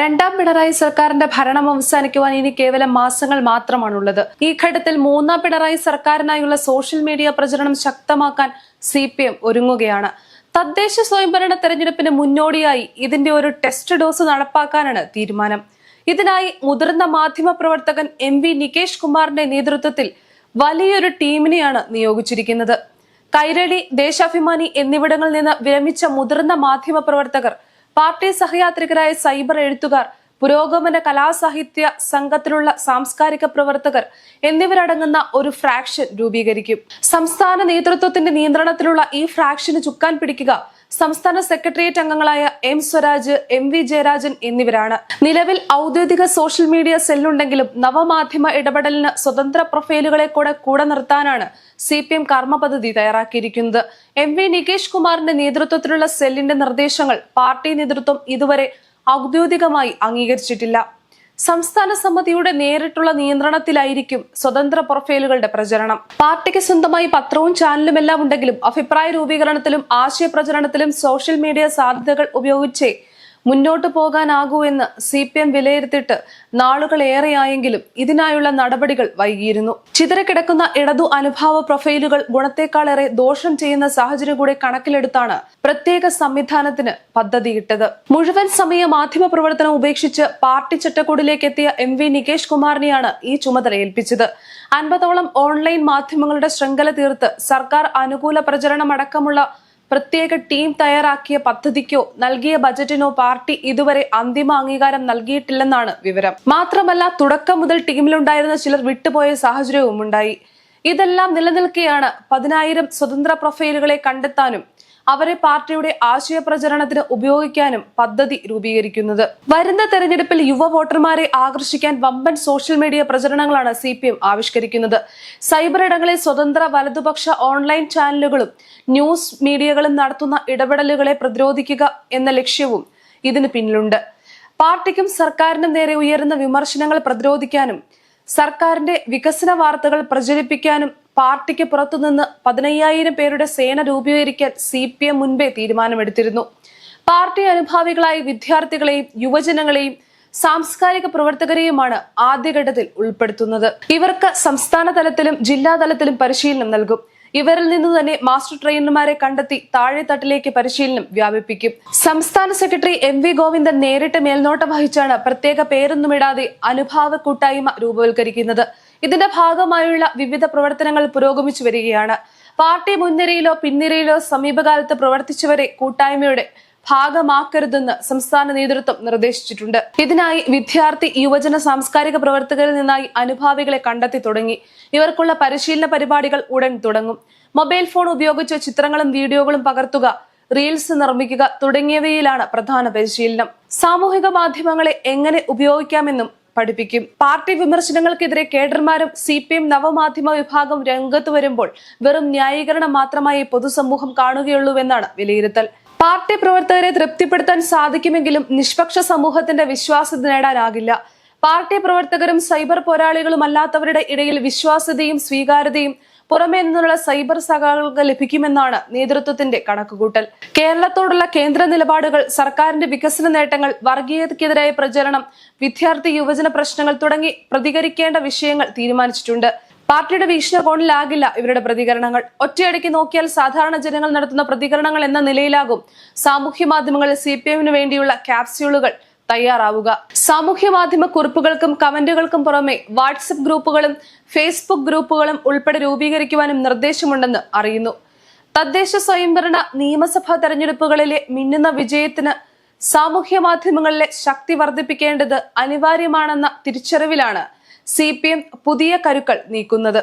രണ്ടാം പിണറായി സർക്കാരിന്റെ ഭരണം അവസാനിക്കുവാൻ ഇനി കേവലം മാസങ്ങൾ മാത്രമാണുള്ളത്. ഈ ഘട്ടത്തിൽ മൂന്നാം പിണറായി സർക്കാരിനായുള്ള സോഷ്യൽ മീഡിയ പ്രചരണം ശക്തമാക്കാൻ CPM ഒരുങ്ങുകയാണ്. തദ്ദേശ സ്വയംഭരണ തെരഞ്ഞെടുപ്പിന് മുന്നോടിയായി ഇതിന്റെ ഒരു ടെസ്റ്റ് ഡോസ് നടപ്പാക്കാനാണ് തീരുമാനം. ഇതിനായി മുതിർന്ന മാധ്യമ പ്രവർത്തകൻ MV നികേഷ് കുമാറിന്റെ നേതൃത്വത്തിൽ വലിയൊരു ടീമിനെയാണ് നിയോഗിച്ചിരിക്കുന്നത്. കൈരളി, ദേശാഭിമാനി എന്നിവിടങ്ങളിൽ നിന്ന് വിരമിച്ച മുതിർന്ന മാധ്യമ പ്രവർത്തകർ, പാർട്ടി സഹയാത്രികരായ സൈബർ എഴുത്തുകാർ, പുരോഗമന കലാസാഹിത്യ സംഘത്തിലുള്ള സാംസ്കാരിക പ്രവർത്തകർ എന്നിവരടങ്ങുന്ന ഒരു ഫ്രാക്ഷൻ രൂപീകരിക്കും. സംസ്ഥാന നേതൃത്വത്തിന്റെ നിയന്ത്രണത്തിലുള്ള ഈ ഫ്രാക്ഷന് ചുക്കാൻ പിടിക്കുക സംസ്ഥാന സെക്രട്ടേറിയറ്റ് അംഗങ്ങളായ M സ്വരാജ്, MV ജയരാജൻ എന്നിവരാണ്. നിലവിൽ ഔദ്യോഗിക സോഷ്യൽ മീഡിയ സെല്ലുണ്ടെങ്കിലും നവമാധ്യമ ഇടപെടലിന് സ്വതന്ത്ര പ്രൊഫൈലുകളെ കൂടെ നിർത്താനാണ് CPM കർമ്മ പദ്ധതി തയ്യാറാക്കിയിരിക്കുന്നത്. MV നികേഷ് കുമാറിന്റെ നേതൃത്വത്തിലുള്ള സെല്ലിന്റെ നിർദ്ദേശങ്ങൾ പാർട്ടി നേതൃത്വം ഇതുവരെ ഔദ്യോഗികമായി അംഗീകരിച്ചിട്ടില്ല. സംസ്ഥാന സമിതിയുടെ നേരിട്ടുള്ള നിയന്ത്രണത്തിലായിരിക്കും സ്വതന്ത്ര പ്രൊഫൈലുകളുടെ പ്രചരണം. പാർട്ടിക്ക് സ്വന്തമായി പത്രവും ചാനലുമെല്ലാം ഉണ്ടെങ്കിലും അഭിപ്രായ രൂപീകരണത്തിലും ആശയപ്രചരണത്തിലും സോഷ്യൽ മീഡിയ സാധ്യതകൾ ഉപയോഗിച്ചേ മുന്നോട്ടു പോകാനാകൂ എന്ന് CPM വിലയിരുത്തിയിട്ട് നാളുകളേറെയായെങ്കിലും ഇതിനായുള്ള നടപടികൾ വൈകിയിരുന്നു. ചിതറിക്കിടക്കുന്ന ഇടതു അനുഭാവ പ്രൊഫൈലുകൾ ഗുണത്തെക്കാളേറെ ദോഷം ചെയ്യുന്ന സാഹചര്യം കൂടെ കണക്കിലെടുത്താണ് പ്രത്യേക സംവിധാനത്തിന് പദ്ധതിയിട്ടത്. മുഴുവൻ സമയ മാധ്യമ പ്രവർത്തനം ഉപേക്ഷിച്ച് പാർട്ടി ചട്ടക്കൂടിലേക്ക് എത്തിയ MV നികേഷ് കുമാറിനെയാണ് ഈ ചുമതല ഏൽപ്പിച്ചത്. 50ഓളം ഓൺലൈൻ മാധ്യമങ്ങളുടെ ശൃംഖല തീർത്ത് സർക്കാർ അനുകൂല പ്രചരണമടക്കമുള്ള പ്രത്യേക ടീം തയ്യാറാക്കിയ പദ്ധതിക്കോ നൽകിയ ബജറ്റിനോ പാർട്ടി ഇതുവരെ അന്തിമ അംഗീകാരം നൽകിയിട്ടില്ലെന്നാണ് വിവരം. മാത്രമല്ല, തുടക്കം മുതൽ ടീമിലുണ്ടായിരുന്ന ചിലർ വിട്ടുപോയ സാഹചര്യവും ഉണ്ടായി. ഇതെല്ലാം നിലനിൽക്കെയാണ് 10,000 സ്വതന്ത്ര പ്രൊഫൈലുകളെ കണ്ടെത്താനും അവരെ പാർട്ടിയുടെ ആശയപ്രചരണത്തിന് ഉപയോഗിക്കാനും പദ്ധതി രൂപീകരിക്കുന്നത്. വരുന്ന തെരഞ്ഞെടുപ്പിൽ യുവ വോട്ടർമാരെ ആകർഷിക്കാൻ വമ്പൻ സോഷ്യൽ മീഡിയ പ്രചരണങ്ങളാണ് CPM ആവിഷ്കരിക്കുന്നത്. സൈബർ ഇടങ്ങളിൽ സ്വതന്ത്ര വലതുപക്ഷ ഓൺലൈൻ ചാനലുകളും ന്യൂസ് മീഡിയകളും നടത്തുന്ന ഇടപെടലുകളെ പ്രതിരോധിക്കുക എന്ന ലക്ഷ്യവും ഇതിന് പിന്നിലുണ്ട്. പാർട്ടിക്കും സർക്കാരിനും നേരെ ഉയരുന്ന വിമർശനങ്ങൾ പ്രതിരോധിക്കാനും സർക്കാരിന്റെ വികസന വാർത്തകൾ പ്രചരിപ്പിക്കാനും പാർട്ടിക്ക് പുറത്തുനിന്ന് 15,000 പേരുടെ സേന രൂപീകരിക്കാൻ CPM മുൻപേ തീരുമാനമെടുത്തിരുന്നു. പാർട്ടി അനുഭാവികളായ വിദ്യാർത്ഥികളെയും യുവജനങ്ങളെയും സാംസ്കാരിക പ്രവർത്തകരെയുമാണ് ആദ്യഘട്ടത്തിൽ ഉൾപ്പെടുത്തുന്നത്. ഇവർക്ക് സംസ്ഥാന തലത്തിലും ജില്ലാ തലത്തിലും പരിശീലനം നൽകും. ഇവരിൽ നിന്ന് തന്നെ മാസ്റ്റർ ട്രെയിനർമാരെ കണ്ടെത്തി താഴെത്തട്ടിലേക്ക് പരിശീലനം വ്യാപിപ്പിക്കും. സംസ്ഥാന സെക്രട്ടറി MV ഗോവിന്ദൻ നേരിട്ട് മേൽനോട്ടം വഹിച്ചാണ് പ്രത്യേക പേരൊന്നുമിടാതെ അനുഭാവ കൂട്ടായ്മ രൂപവൽക്കരിക്കുന്നത്. ഇതിന്റെ ഭാഗമായുള്ള വിവിധ പ്രവർത്തനങ്ങൾ പുരോഗമിച്ചു വരികയാണ്. പാർട്ടി മുൻനിരയിലോ പിൻനിരയിലോ സമീപകാലത്ത് പ്രവർത്തിച്ചവരെ കൂട്ടായ്മയുടെ ഭാഗമാക്കരുതെന്ന് സംസ്ഥാന നേതൃത്വം നിർദ്ദേശിച്ചിട്ടുണ്ട്. ഇതിനായി വിദ്യാർത്ഥി, യുവജന, സാംസ്കാരിക പ്രവർത്തകരിൽ നിന്നായി അനുഭാവികളെ കണ്ടെത്തി തുടങ്ങി. ഇവർക്കുള്ള പരിശീലന പരിപാടികൾ ഉടൻ തുടങ്ങും. മൊബൈൽ ഫോൺ ഉപയോഗിച്ച് ചിത്രങ്ങളും വീഡിയോകളും പകർത്തുക, റീൽസ് നിർമ്മിക്കുക തുടങ്ങിയവയിലാണ് പ്രധാന പരിശീലനം. സാമൂഹിക മാധ്യമങ്ങളെ എങ്ങനെ ഉപയോഗിക്കാമെന്നും പഠിപ്പിക്കും. പാർട്ടി വിമർശനങ്ങൾക്കെതിരെ കേഡർമാരും CPM നവമാധ്യമ വിഭാഗം രംഗത്ത് വരുമ്പോൾ വെറും ന്യായീകരണം മാത്രമായി പൊതുസമൂഹം കാണുകയുള്ളൂവെന്നാണ് വിലയിരുത്തൽ. പാർട്ടി പ്രവർത്തകരെ തൃപ്തിപ്പെടുത്താൻ സാധിക്കുമെങ്കിലും നിഷ്പക്ഷ സമൂഹത്തിന്റെ വിശ്വാസ്യത നേടാനാകില്ല. പാർട്ടി പ്രവർത്തകരും സൈബർ പോരാളികളുമല്ലാത്തവരുടെ ഇടയിൽ വിശ്വാസ്യതയും സ്വീകാര്യതയും പുറമേ നിന്നുള്ള സൈബർ സഖാക്കൾക്ക് ലഭിക്കുമെന്നാണ് നേതൃത്വത്തിന്റെ കണക്കുകൂട്ടൽ. കേരളത്തോടുള്ള കേന്ദ്ര നിലപാടുകൾ, സർക്കാരിന്റെ വികസന നേട്ടങ്ങൾ, വർഗീയതയ്ക്കെതിരായ പ്രചരണം, വിദ്യാർത്ഥി യുവജന പ്രശ്നങ്ങൾ തുടങ്ങി പ്രതികരിക്കേണ്ട വിഷയങ്ങൾ തീരുമാനിച്ചിട്ടുണ്ട്. പാർട്ടിയുടെ വീക്ഷണകോണിലാകില്ല ഇവരുടെ പ്രതികരണങ്ങൾ. ഒറ്റയടിക്ക് നോക്കിയാൽ സാധാരണ ജനങ്ങൾ നടത്തുന്ന പ്രതികരണങ്ങൾ എന്ന നിലയിലാകും സാമൂഹ്യ മാധ്യമങ്ങളിൽ CPM വേണ്ടിയുള്ള ക്യാപ്സ്യൂളുകൾ തയ്യാറാവുക. സാമൂഹ്യ മാധ്യമ കുറിപ്പുകൾക്കും കമന്റുകൾക്കും പുറമെ വാട്സപ്പ് ഗ്രൂപ്പുകളും ഫേസ്ബുക്ക് ഗ്രൂപ്പുകളും ഉൾപ്പെടെ രൂപീകരിക്കുവാനും നിർദ്ദേശമുണ്ടെന്ന് അറിയുന്നു. തദ്ദേശ സ്വയംഭരണ നിയമസഭാ തെരഞ്ഞെടുപ്പുകളിലെ മിന്നുന്ന വിജയത്തിന് സാമൂഹ്യ മാധ്യമങ്ങളിലെ ശക്തി വർദ്ധിപ്പിക്കേണ്ടത് അനിവാര്യമാണെന്ന തിരിച്ചറിവിലാണ് CPM പുതിയ കരുക്കൾ നീക്കുന്നത്.